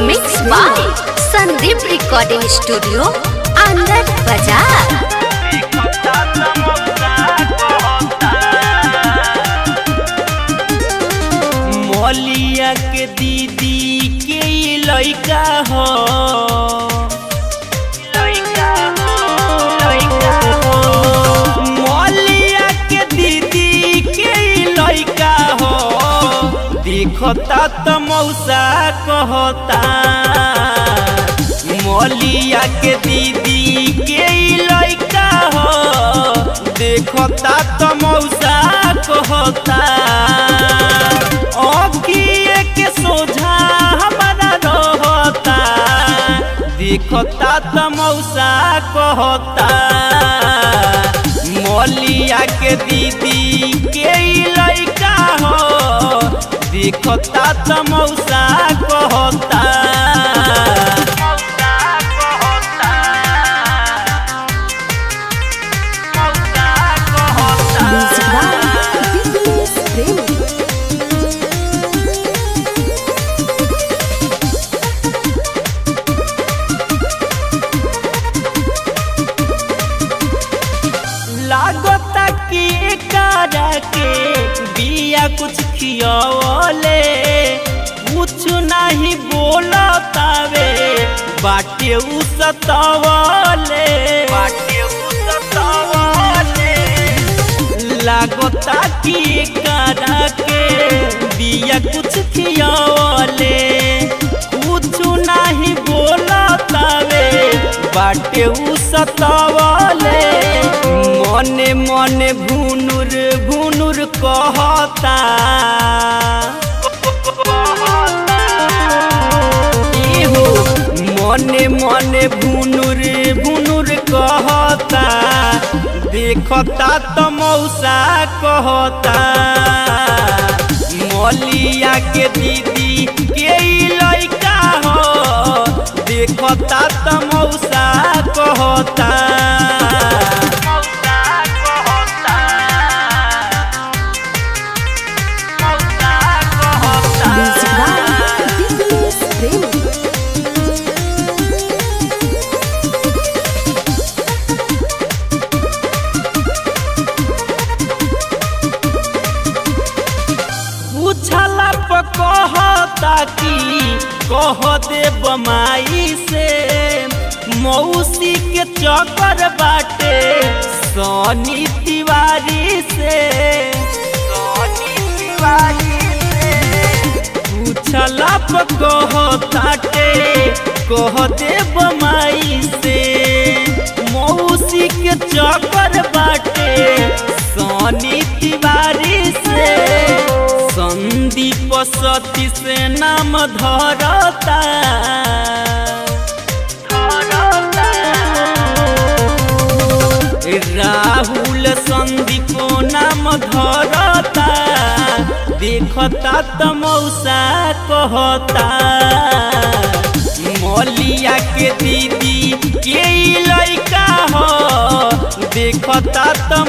Mix by Sandeep recording studio अंदर बाजार। मौलिया के दीदी के लइका हो, मौलिया के दीदी के लइका हो, देखता त मौसा कहता। मौलिया के दीदी के लइका हो, देखता त मौसा कहता। अखिए के सोझा हमारा रहता, देखता त मौसा कहता। मौलिया के दीदी के लइका हो, देखता त मौसा कहता। लागता कि एकरा के बिया कुछ खियवले, कुछ नहीं बोलतावे, बाटे उ सतावले। लागता कि एकरा के बिया कुछ खियवले, कुछ नहीं बोलतावे, बाटे उ सतावले। मने मने भुनुर भुनुर कहता, इहो मने मने भुनुर भुनुर कहता। देखता त मौसा कहता। मौलिया के दीदी के लइका हो, देखता त मौसा कहता। पूछला पर कहता कि कह दे बमाई से, मौसी के चक्कर बाटे सोनी तिवारी से। पूछला पर कहता कह दे बमाई से, मौसी के चक्कर बाटे सोनी तिवारी से। संदीप सती से नाम धरता, राहुल संदीप नाम धरता। देखता त मौसा कहता। मौलिया के दीदी के लइका हो, देखता त